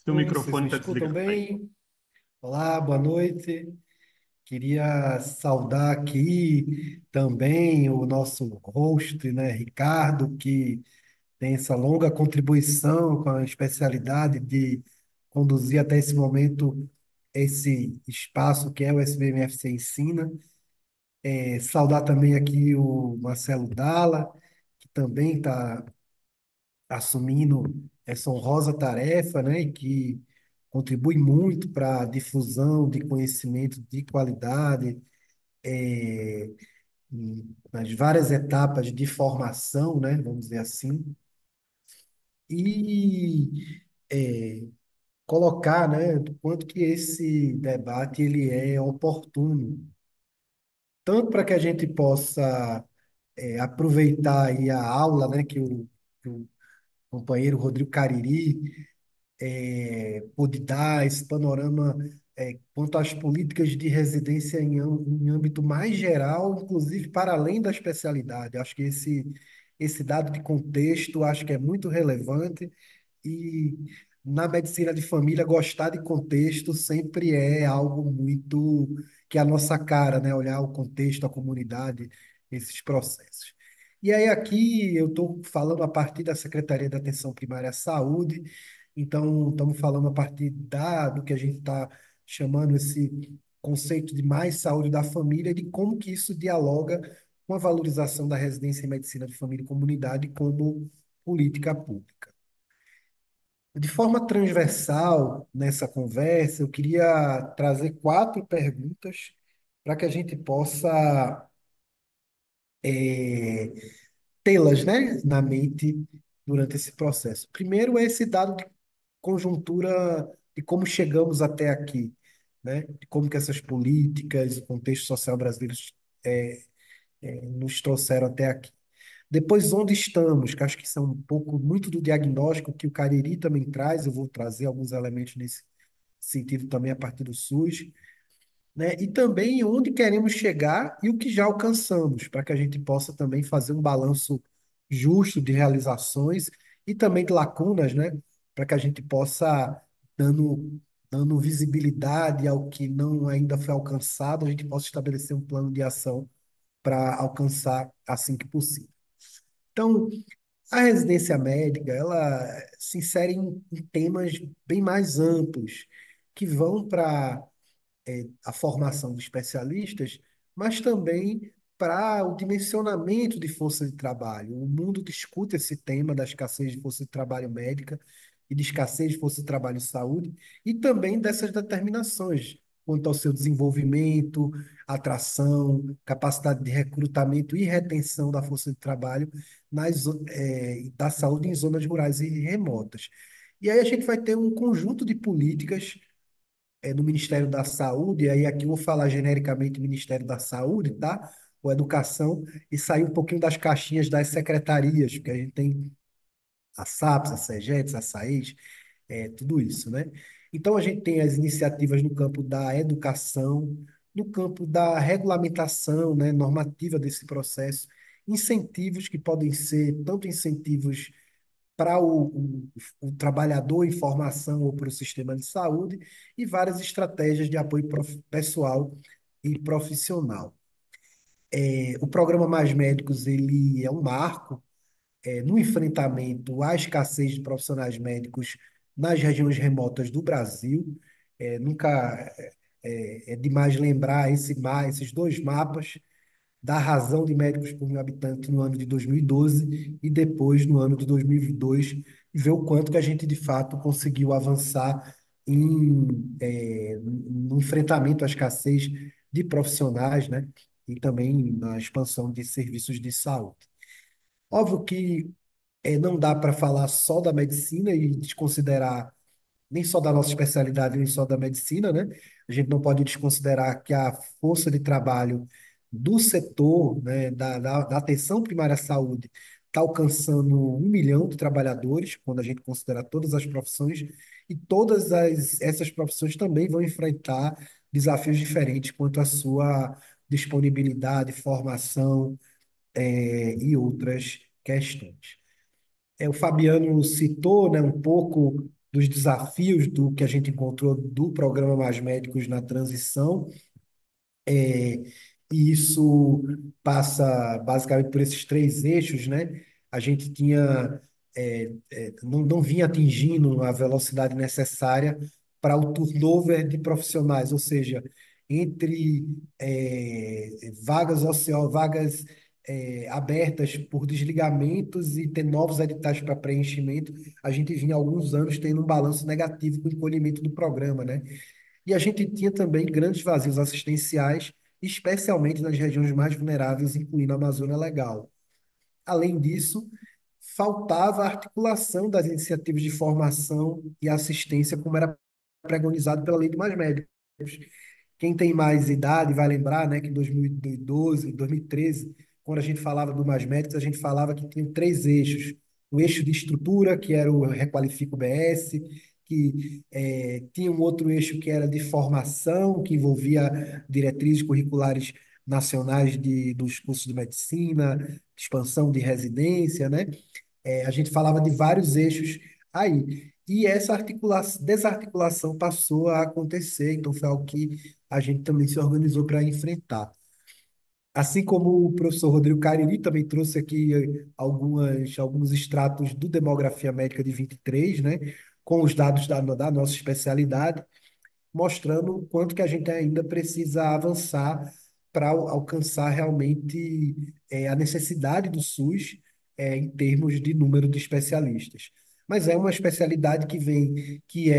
Seu Oi, vocês microfone me está escutam desligado. Aí. bem? Olá, boa noite. Queria saudar aqui também o nosso host, né, Ricardo, que tem essa longa contribuição com a especialidade de conduzir até esse momento esse espaço que é o SBMFC Ensina. Saudar também aqui o Marcelo Dalla, que também está assumindo essa honrosa tarefa, né, e que contribui muito para a difusão de conhecimento de qualidade nas várias etapas de formação, né, vamos dizer assim, e colocar, né, do quanto que esse debate ele é oportuno, tanto para que a gente possa aproveitar aí a aula, né, que o companheiro Rodrigo Cariri pôde dar esse panorama quanto às políticas de residência em âmbito mais geral, inclusive para além da especialidade. Acho que esse dado de contexto acho que é muito relevante e na medicina de família gostar de contexto sempre é algo muito que é a nossa cara, né? Olhar o contexto, a comunidade, esses processos. E aí aqui eu estou falando a partir da Secretaria da Atenção Primária à Saúde, então estamos falando a partir do que a gente está chamando esse conceito de mais saúde da família e de como que isso dialoga com a valorização da residência em medicina de família e comunidade como política pública. De forma transversal, nessa conversa, eu queria trazer quatro perguntas para que a gente possa tê-las, né, na mente durante esse processo. Primeiro é esse dado de conjuntura de como chegamos até aqui, né, de como que essas políticas, o contexto social brasileiro nos trouxeram até aqui. Depois, onde estamos, que acho que são um pouco muito do diagnóstico que o Cariri também traz, eu vou trazer alguns elementos nesse sentido também a partir do SUS, né? E também onde queremos chegar e o que já alcançamos, para que a gente possa também fazer um balanço justo de realizações e também de lacunas, né? Para que a gente possa, dando visibilidade ao que não ainda foi alcançado, a gente possa estabelecer um plano de ação para alcançar assim que possível. Então, a residência médica, ela se insere em temas bem mais amplos, que vão para a formação de especialistas, mas também para o dimensionamento de força de trabalho. O mundo discute esse tema da escassez de força de trabalho médica e de escassez de força de trabalho em saúde, e também dessas determinações quanto ao seu desenvolvimento, atração, capacidade de recrutamento e retenção da força de trabalho da saúde em zonas rurais e remotas. E aí a gente vai ter um conjunto de políticas no Ministério da Saúde, e aí aqui eu vou falar genericamente Ministério da Saúde, tá? Ou Educação, e sair um pouquinho das caixinhas das secretarias, porque a gente tem a SAPS, a SEGETS, a SAES, tudo isso, né? Então a gente tem as iniciativas no campo da educação, no campo da regulamentação, né, normativa desse processo, incentivos que podem ser tanto incentivos para o trabalhador em formação ou para o sistema de saúde e várias estratégias de apoio pessoal e profissional. O programa Mais Médicos ele é um marco no enfrentamento à escassez de profissionais médicos nas regiões remotas do Brasil. Nunca é demais lembrar esses dois mapas da razão de médicos por mil habitantes no ano de 2012 e depois no ano de 2022, e ver o quanto que a gente de fato conseguiu avançar no enfrentamento à escassez de profissionais, né? E também na expansão de serviços de saúde. Óbvio que não dá para falar só da medicina e desconsiderar nem só da nossa especialidade, nem só da medicina, né? A gente não pode desconsiderar que a força de trabalho do setor, né, da atenção primária à saúde, está alcançando 1 milhão de trabalhadores, quando a gente considerar todas as profissões, e essas profissões também vão enfrentar desafios diferentes quanto à sua disponibilidade, formação, e outras questões. O Fabiano citou, né, um pouco dos desafios do que a gente encontrou do programa Mais Médicos na transição. É, e isso passa basicamente por esses três eixos, né? A gente tinha, não vinha atingindo a velocidade necessária para o turnover de profissionais, ou seja, entre vagas abertas por desligamentos e ter novos editais para preenchimento, a gente vinha há alguns anos tendo um balanço negativo com o encolhimento do programa, né? E a gente tinha também grandes vazios assistenciais, especialmente nas regiões mais vulneráveis, incluindo a Amazônia Legal. Além disso, faltava a articulação das iniciativas de formação e assistência, como era preconizado pela Lei do Mais Médicos. Quem tem mais idade vai lembrar, né, que em 2012, 2013, quando a gente falava do Mais Médicos, a gente falava que tinha três eixos. O eixo de estrutura, que era o Requalifica BS, que tinha um outro eixo que era de formação, que envolvia diretrizes curriculares nacionais dos cursos de medicina, expansão de residência, né? A gente falava de vários eixos aí. E essa desarticulação passou a acontecer, então foi algo que a gente também se organizou para enfrentar. Assim como o professor Rodrigo Cariri também trouxe aqui alguns extratos do Demografia Médica de 23, né, com os dados da nossa especialidade, mostrando o quanto que a gente ainda precisa avançar para alcançar realmente a necessidade do SUS em termos de número de especialistas. Mas é uma especialidade que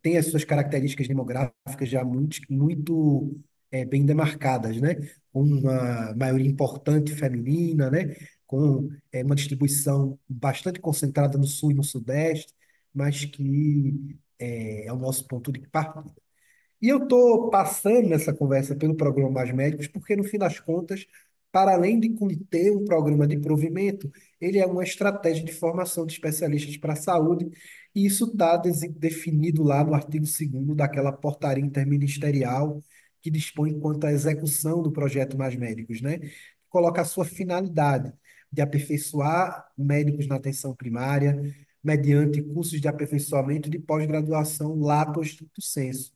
tem as suas características demográficas já muito bem demarcadas, né? Com uma maioria importante feminina, né? Com uma distribuição bastante concentrada no sul e no sudeste, mas que é o nosso ponto de partida. E eu estou passando nessa conversa pelo programa Mais Médicos, porque, no fim das contas, para além de conter um programa de provimento, ele é uma estratégia de formação de especialistas para a saúde, e isso está definido lá no artigo 2º daquela portaria interministerial que dispõe quanto à execução do projeto Mais Médicos, né? Coloca a sua finalidade de aperfeiçoar médicos na atenção primária, mediante cursos de aperfeiçoamento de pós-graduação lato stricto sensu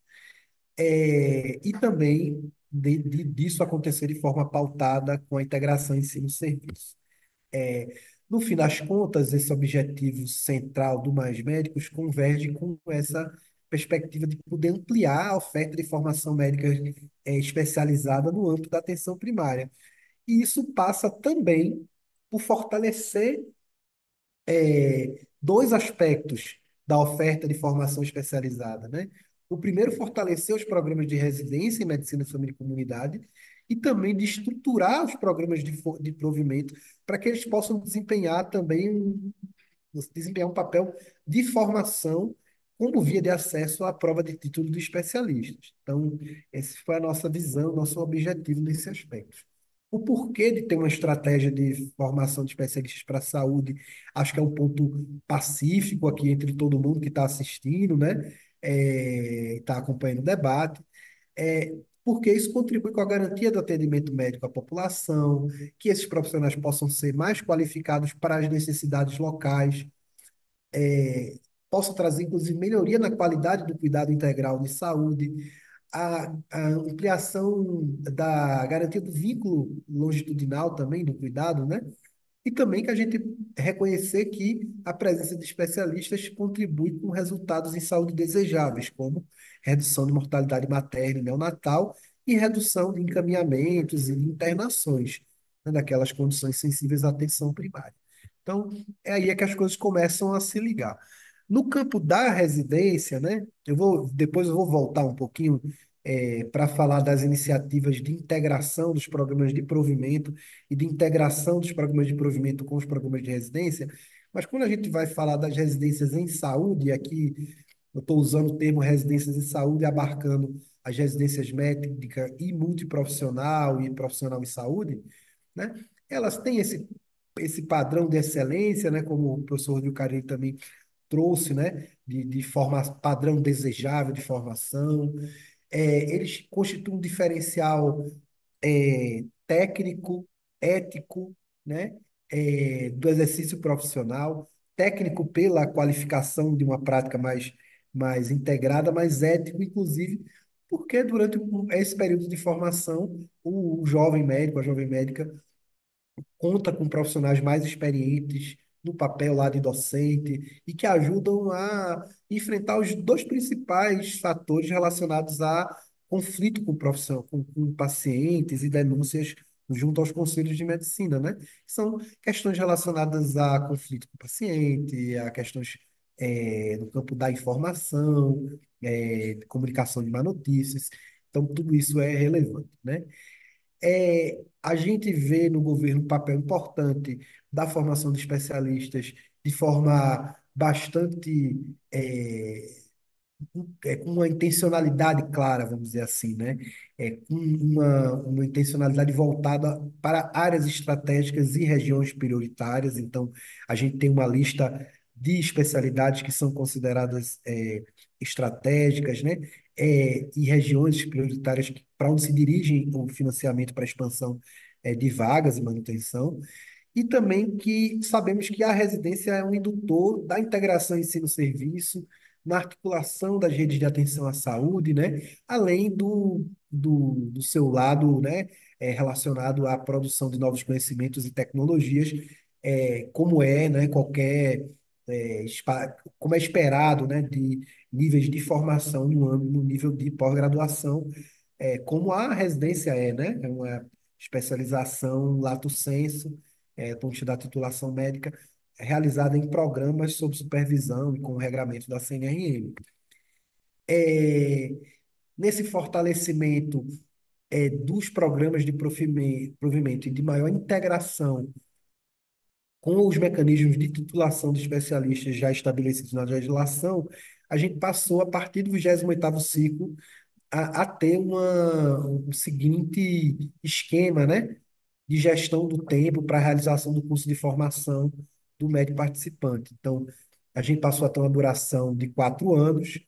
e também disso acontecer de forma pautada com a integração ensino-serviço. É, no fim das contas, esse objetivo central do Mais Médicos converge com essa perspectiva de poder ampliar a oferta de formação médica especializada no âmbito da atenção primária. E isso passa também por fortalecer dois aspectos da oferta de formação especializada, né? O primeiro, fortalecer os programas de residência em medicina, família e comunidade, e também de estruturar os programas de provimento para que eles possam desempenhar um papel de formação como via de acesso à prova de título de especialistas. Então, essa foi a nossa visão, nosso objetivo nesse aspecto. O porquê de ter uma estratégia de formação de especialistas para a saúde, acho que é um ponto pacífico aqui entre todo mundo que está assistindo, né? Está acompanhando o debate, porque isso contribui com a garantia do atendimento médico à população, que esses profissionais possam ser mais qualificados para as necessidades locais, possa trazer, inclusive, melhoria na qualidade do cuidado integral de saúde, a ampliação da garantia do vínculo longitudinal também do cuidado, né? E também que a gente reconhecer que a presença de especialistas contribui com resultados em saúde desejáveis, como redução de mortalidade materna e neonatal e redução de encaminhamentos e de internações, né, daquelas condições sensíveis à atenção primária. Então, é aí que as coisas começam a se ligar. No campo da residência, né, depois eu vou voltar um pouquinho para falar das iniciativas de integração dos programas de provimento e de integração dos programas de provimento com os programas de residência, mas quando a gente vai falar das residências em saúde, aqui eu estou usando o termo residências em saúde, abarcando as residências médica e multiprofissional e profissional em saúde, né? Elas têm esse padrão de excelência, né? Como o professor Rodrigo Carini também trouxe, né? Padrão desejável de formação. Eles constituem um diferencial técnico, ético, né, do exercício profissional, técnico pela qualificação de uma prática mais integrada, mais ético, inclusive, porque durante esse período de formação, o jovem médico, a jovem médica, conta com profissionais mais experientes no papel lá de docente e que ajudam a enfrentar os dois principais fatores relacionados a conflito com profissão, com pacientes e denúncias junto aos conselhos de medicina, né? São questões relacionadas a conflito com o paciente, a questões no campo da informação, de comunicação de má notícias. Então, tudo isso é relevante, né? A gente vê no governo um papel importante da formação de especialistas de forma bastante com uma intencionalidade clara, vamos dizer assim, né? Com uma intencionalidade voltada para áreas estratégicas e regiões prioritárias. Então, a gente tem uma lista de especialidades que são consideradas estratégicas, né? E regiões prioritárias para onde se dirigem o financiamento para a expansão de vagas e manutenção. E também que sabemos que a residência é um indutor da integração ensino-serviço, na articulação das redes de atenção à saúde, né? Além do seu lado, né? Relacionado à produção de novos conhecimentos e tecnologias, como é, né? Como é esperado, né? De níveis de formação no nível de pós-graduação, como a residência né? É uma especialização lato sensu, ponto da titulação médica, realizada em programas sob supervisão e com o regramento da CNRM. É, Nesse fortalecimento dos programas de provimento e de maior integração com os mecanismos de titulação de especialistas já estabelecidos na legislação, a gente passou, a partir do 28º ciclo, a ter um seguinte esquema, né, de gestão do tempo para a realização do curso de formação do médico participante. Então, a gente passou a ter uma duração de 4 anos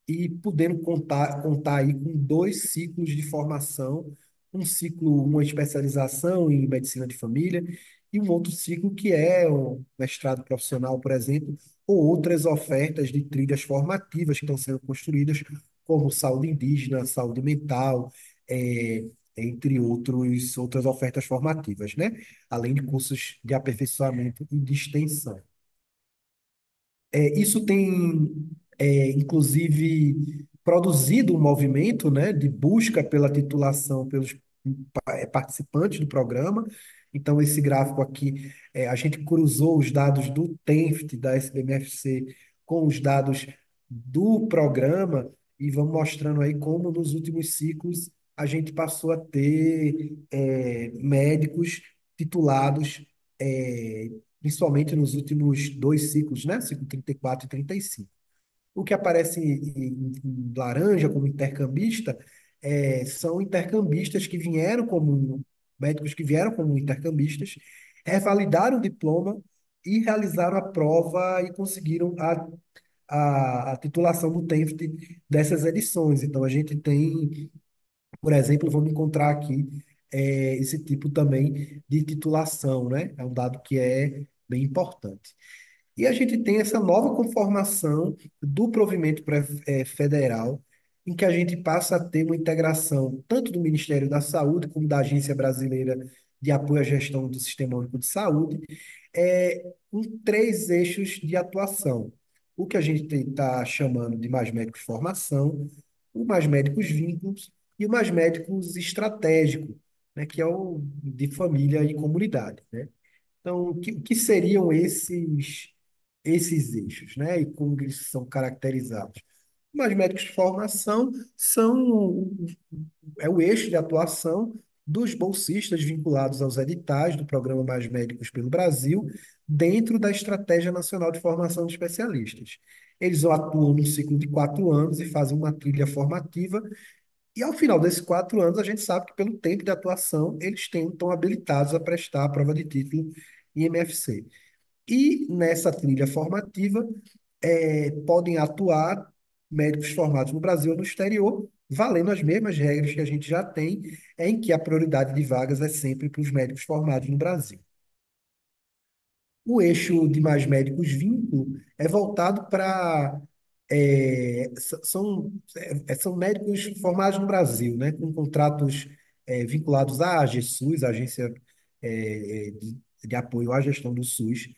e podendo contar aí com 2 ciclos de formação, um ciclo, uma especialização em medicina de família e um outro ciclo que é o mestrado profissional, por exemplo, ou outras ofertas de trilhas formativas que estão sendo construídas, como saúde indígena, saúde mental, entre outras ofertas formativas, né? Além de cursos de aperfeiçoamento e de extensão. Isso tem, inclusive, produzido um movimento, né, de busca pela titulação pelos participantes do programa. Então, esse gráfico aqui, a gente cruzou os dados do TENFT, da SBMFC, com os dados do programa e vamos mostrando aí como nos últimos ciclos a gente passou a ter médicos titulados é, principalmente nos últimos 2 ciclos, né? Ciclo 34 e 35. O que aparece em laranja como intercambista são intercambistas que vieram como médicos que vieram como intercambistas, revalidaram o diploma e realizaram a prova e conseguiram a titulação do TENFT dessas edições. Então, a gente tem, por exemplo, vamos encontrar aqui esse tipo também de titulação, né? É um dado que é bem importante. E a gente tem essa nova conformação do provimento federal, em que a gente passa a ter uma integração tanto do Ministério da Saúde como da Agência Brasileira de Apoio à Gestão do Sistema Único de Saúde, com 3 eixos de atuação. O que a gente está chamando de mais médicos de formação, o mais médicos vínculos e o mais médicos estratégico, né, que é o de família e comunidade, né? Então, o que seriam esses eixos, né? E como eles são caracterizados? Mas médicos de formação é o eixo de atuação dos bolsistas vinculados aos editais do Programa Mais Médicos pelo Brasil, dentro da Estratégia Nacional de Formação de Especialistas. Eles atuam num ciclo de 4 anos e fazem uma trilha formativa, e ao final desses 4 anos, a gente sabe que, pelo tempo de atuação, eles estão habilitados a prestar a prova de título em MFC. E nessa trilha formativa, podem atuar médicos formados no Brasil ou no exterior, valendo as mesmas regras que a gente já tem, em que a prioridade de vagas é sempre para os médicos formados no Brasil. O eixo de mais médicos vínculo é voltado para são médicos formados no Brasil, né, com contratos vinculados à AGSUS, a Agência de Apoio à Gestão do SUS,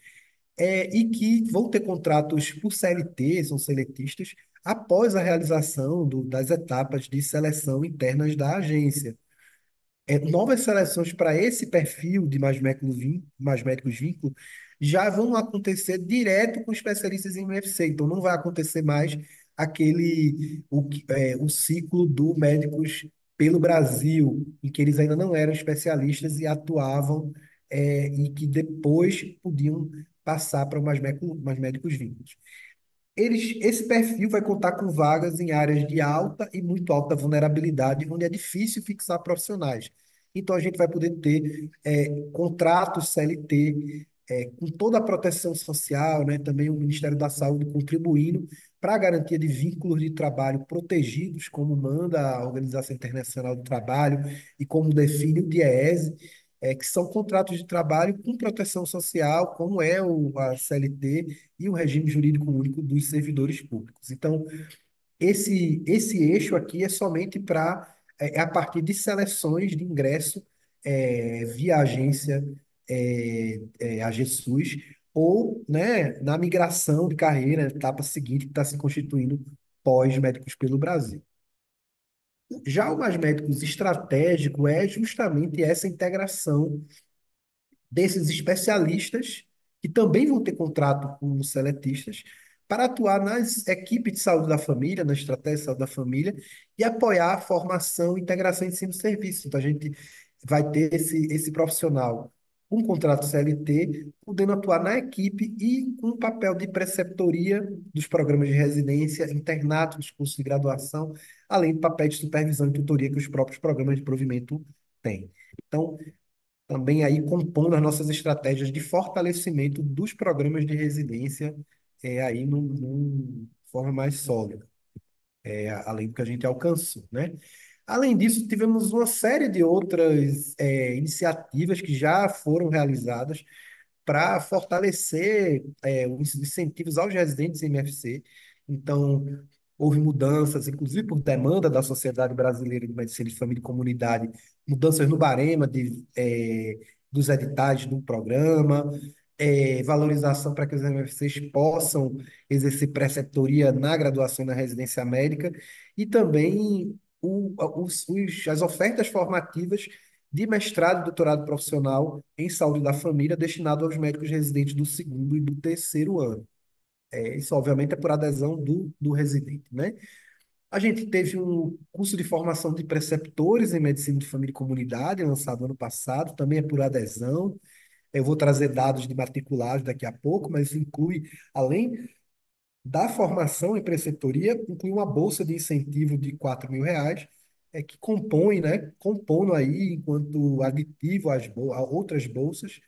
e que vão ter contratos por CLT, são seletistas, após a realização das etapas de seleção internas da agência. Novas seleções para esse perfil de mais médicos vínculo já vão acontecer direto com especialistas em UFC. Então, não vai acontecer mais o ciclo do médicos pelo Brasil, em que eles ainda não eram especialistas e atuavam, e que depois podiam passar para mais médicos vínculos. Esse perfil vai contar com vagas em áreas de alta e muito alta vulnerabilidade, onde é difícil fixar profissionais. Então, a gente vai poder ter contratos CLT, com toda a proteção social, né? Também o Ministério da Saúde contribuindo para a garantia de vínculos de trabalho protegidos, como manda a Organização Internacional do Trabalho e como define o DIEESE, que são contratos de trabalho com proteção social, como é a CLT e o regime jurídico único dos servidores públicos. Então, esse eixo aqui é somente a partir de seleções de ingresso via agência AGSUS ou, né, na migração de carreira, etapa seguinte que está se constituindo pós-médicos pelo Brasil. Já o Mais Médicos estratégico é justamente essa integração desses especialistas, que também vão ter contrato com os seletistas, para atuar nas equipes de saúde da família, na estratégia de saúde da família, e apoiar a formação, integração, ensino e serviço. Então, a gente vai ter esse profissional com contrato CLT, podendo atuar na equipe e com um papel de preceptoria dos programas de residência, internato dos cursos de graduação, além do papel de supervisão e tutoria que os próprios programas de provimento têm. Então, também aí compondo as nossas estratégias de fortalecimento dos programas de residência aí numa forma mais sólida, além do que a gente alcançou, né? Além disso, tivemos uma série de outras iniciativas que já foram realizadas para fortalecer os incentivos aos residentes em MFC. Então, houve mudanças, inclusive por demanda da Sociedade Brasileira de Medicina de Família e Comunidade, mudanças no barema dos editais do programa, valorização para que os MFCs possam exercer preceptoria na graduação e na residência médica, e também as ofertas formativas de mestrado e doutorado profissional em saúde da família destinado aos médicos residentes do segundo e do terceiro ano. Isso, obviamente, é por adesão do residente, né? A gente teve um curso de formação de preceptores em medicina de família e comunidade, lançado ano passado, também é por adesão. Eu vou trazer dados de matriculados daqui a pouco, mas inclui, além da formação em preceptoria, inclui uma bolsa de incentivo de R$ 4.000, que compõe, né, compondo aí, enquanto aditivo a outras bolsas,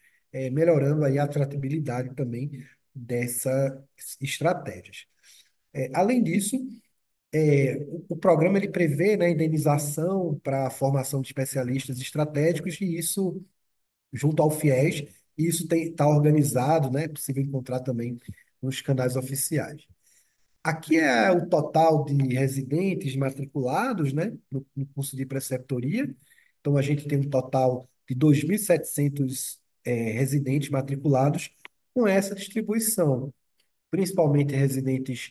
melhorando aí a atratividade também dessas estratégias. Além disso, o programa ele prevê, né, indenização para a formação de especialistas estratégicos, e isso, junto ao FIES, e isso está organizado, né, é possível encontrar também nos canais oficiais. Aqui é o total de residentes matriculados, né, no curso de preceptoria. Então, a gente tem um total de 2.700 residentes matriculados com essa distribuição, principalmente residentes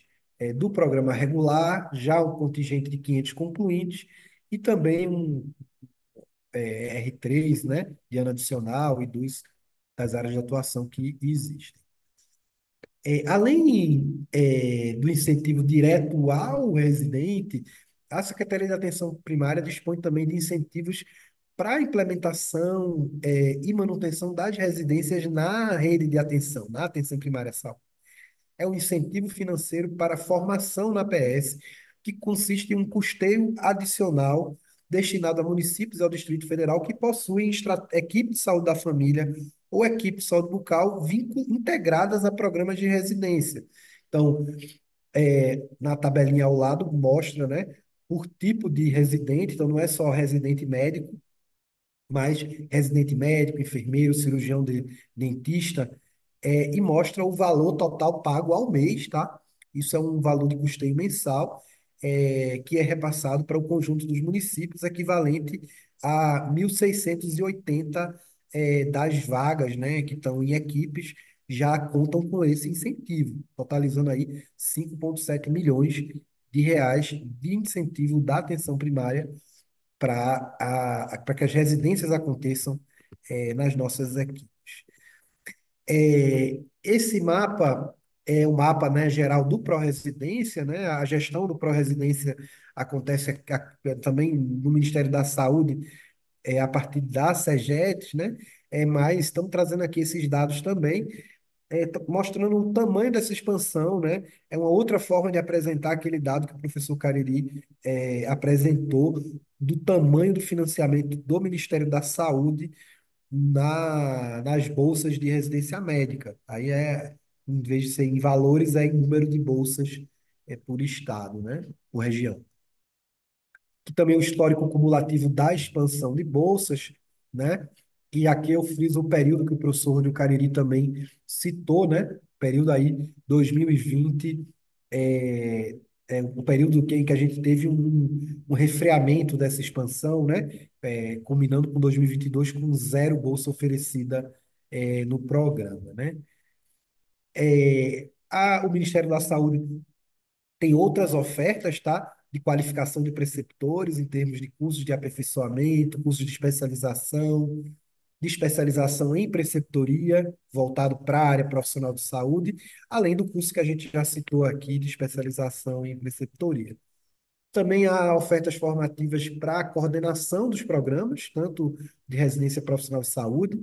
do programa regular, já um contingente de 500 concluintes e também um R3, né, de ano adicional e das áreas de atuação que existem. Além do incentivo direto ao residente, a Secretaria de Atenção Primária dispõe também de incentivos para a implementação e manutenção das residências na rede de atenção, na atenção primária à saúde. É um incentivo financeiro para a formação na PS, que consiste em um custeio adicional destinado a municípios e ao Distrito Federal que possuem equipe de saúde da família ou equipe de saúde bucal integradas a programas de residência. Então, na tabelinha ao lado mostra, né, por tipo de residente, então não é só residente médico, mas residente médico, enfermeiro, cirurgião dentista, e mostra o valor total pago ao mês, tá? Isso é um valor de custeio mensal, que é repassado para o conjunto dos municípios, equivalente a 1.680 das vagas, né, que estão em equipes, já contam com esse incentivo, totalizando aí 5,7 milhões de reais de incentivo da atenção primária para que as residências aconteçam nas nossas equipes. Esse mapa é o mapa, né, geral do Pró-Residência, né? A gestão do Pró-Residência acontece também no Ministério da Saúde, a partir da SEGET, né? Mas estamos trazendo aqui esses dados também, mostrando o tamanho dessa expansão, né? É uma outra forma de apresentar aquele dado que o professor Cariri apresentou do tamanho do financiamento do Ministério da Saúde nas bolsas de residência médica. Aí em vez de ser em valores, é em número de bolsas por estado, né? Por região. Que também o histórico cumulativo da expansão de bolsas, né? E aqui eu friso o período que o professor Rodrigo Cariri também citou, né? Período aí 2020, é, o período que a gente teve um refreamento dessa expansão, né? Combinando com 2022 com zero bolsa oferecida no programa, né? O Ministério da Saúde tem outras ofertas, tá? De qualificação de preceptores, em termos de cursos de aperfeiçoamento, cursos de especialização em preceptoria, voltado para a área profissional de saúde, além do curso que a gente já citou aqui, de especialização em preceptoria. Também há ofertas formativas para a coordenação dos programas, tanto de residência profissional de saúde,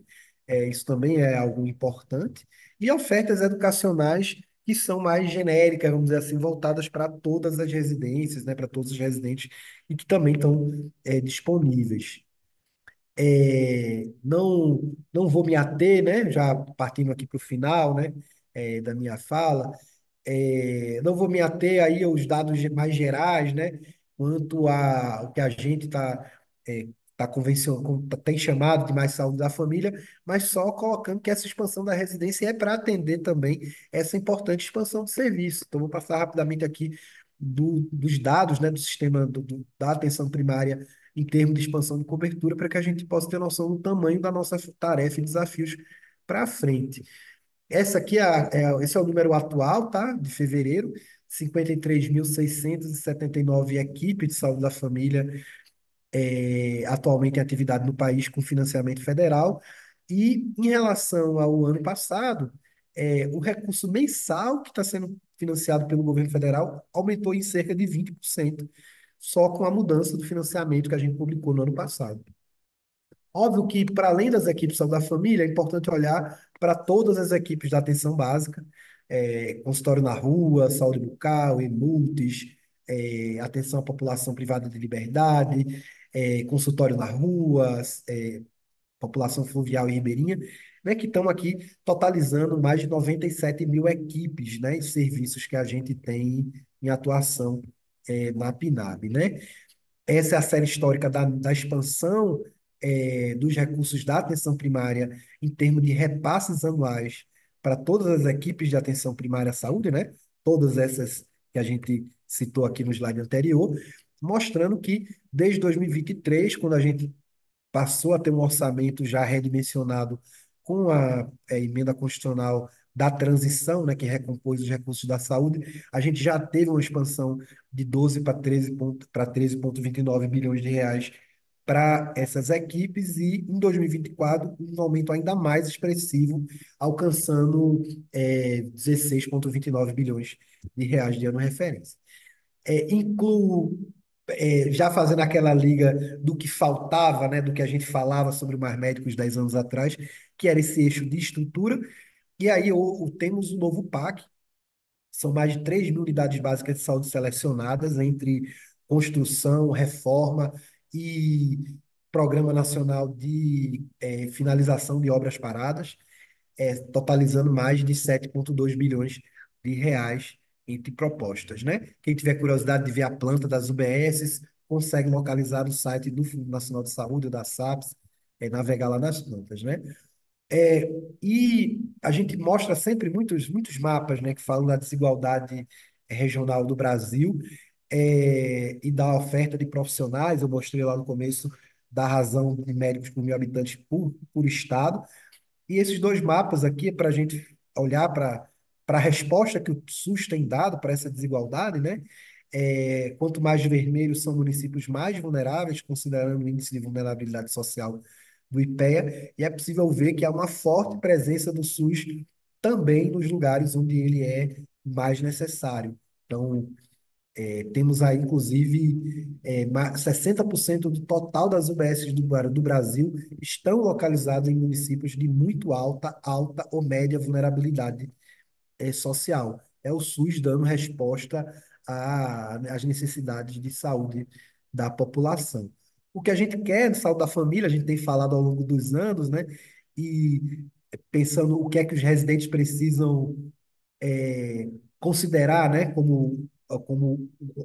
isso também é algo importante, e ofertas educacionais que são mais genéricas, vamos dizer assim, voltadas para todas as residências, né, para todos os residentes, e que também estão disponíveis. Não vou me ater, né, já partindo aqui para o final, né, da minha fala, não vou me ater aí aos dados mais gerais, né? Quanto a o que a gente tá convencionando, tem chamado de mais saúde da família, mas só colocando que essa expansão da residência é para atender também essa importante expansão de serviço. Então, vou passar rapidamente aqui dos dados, né, do sistema da atenção primária em termos de expansão de cobertura, para que a gente possa ter noção do tamanho da nossa tarefa e desafios para frente. Esse é o número atual, tá? De fevereiro, 53.679 equipes de saúde da família atualmente em atividade no país com financiamento federal. E em relação ao ano passado, o recurso mensal que está sendo financiado pelo governo federal aumentou em cerca de 20%, só com a mudança do financiamento que a gente publicou no ano passado. Óbvio que, para além das equipes de saúde da família, é importante olhar para todas as equipes da atenção básica, consultório na rua, saúde bucal, EMUTs, atenção à população privada de liberdade, consultório na rua, população fluvial e ribeirinha, né, que estão aqui totalizando mais de 97 mil equipes, né, e serviços que a gente tem em atuação na PNAB, né? Essa é a série histórica da expansão dos recursos da atenção primária em termos de repasses anuais para todas as equipes de atenção primária à saúde, né? Todas essas que a gente citou aqui no slide anterior, mostrando que desde 2023, quando a gente passou a ter um orçamento já redimensionado com a emenda constitucional da transição, né, que recompôs os recursos da saúde, a gente já teve uma expansão de 12 para 13,29 bilhões de reais para essas equipes e em 2024 um aumento ainda mais expressivo, alcançando 16,29 bilhões de reais de ano referência. Incluo já fazendo aquela liga do que faltava, né, do que a gente falava sobre o Mais Médicos 10 anos atrás, que era esse eixo de estrutura. E aí temos o novo PAC, são mais de 3 mil unidades básicas de saúde selecionadas entre construção, reforma e Programa Nacional de Finalização de Obras Paradas, totalizando mais de 7,2 bilhões de reais entre propostas, né? Quem tiver curiosidade de ver a planta das UBSs, consegue localizar o site do Fundo Nacional de Saúde, da SAPS, navegar lá nas plantas, né? E a gente mostra sempre muitos mapas, né, que falam da desigualdade regional do Brasil, e da oferta de profissionais. Eu mostrei lá no começo da razão de médicos por mil habitantes por estado. E esses dois mapas aqui é para a gente olhar para a resposta que o SUS tem dado para essa desigualdade, né? Quanto mais vermelhos são municípios mais vulneráveis, considerando o índice de vulnerabilidade social do IPEA, e é possível ver que há uma forte presença do SUS também nos lugares onde ele é mais necessário. Então, temos aí, inclusive, 60% do total das UBSs do Brasil estão localizadas em municípios de muito alta ou média vulnerabilidade social. É o SUS dando resposta às necessidades de saúde da população. O que a gente quer de saúde da família, a gente tem falado ao longo dos anos, né? E pensando o que é que os residentes precisam é, considerar, né, como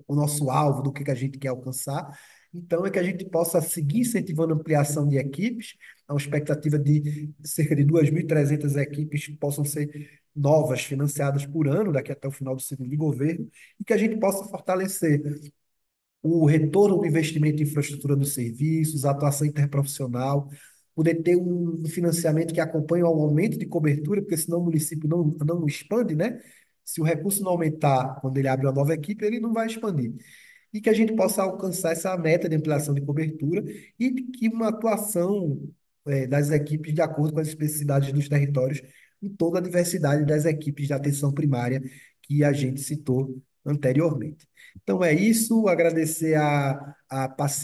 o nosso alvo do que a gente quer alcançar. Então, é que a gente possa seguir incentivando a ampliação de equipes, a uma expectativa de cerca de 2.300 equipes que possam ser novas, financiadas por ano, daqui até o final do ciclo de governo, e que a gente possa fortalecer o retorno do investimento em infraestrutura dos serviços, a atuação interprofissional, poder ter um financiamento que acompanhe o aumento de cobertura, porque senão o município não expande, né? Se o recurso não aumentar quando ele abre uma nova equipe, ele não vai expandir. E que a gente possa alcançar essa meta de ampliação de cobertura e que uma atuação das equipes de acordo com as especificidades dos territórios em toda a diversidade das equipes de atenção primária que a gente citou anteriormente. Então é isso, agradecer a paciência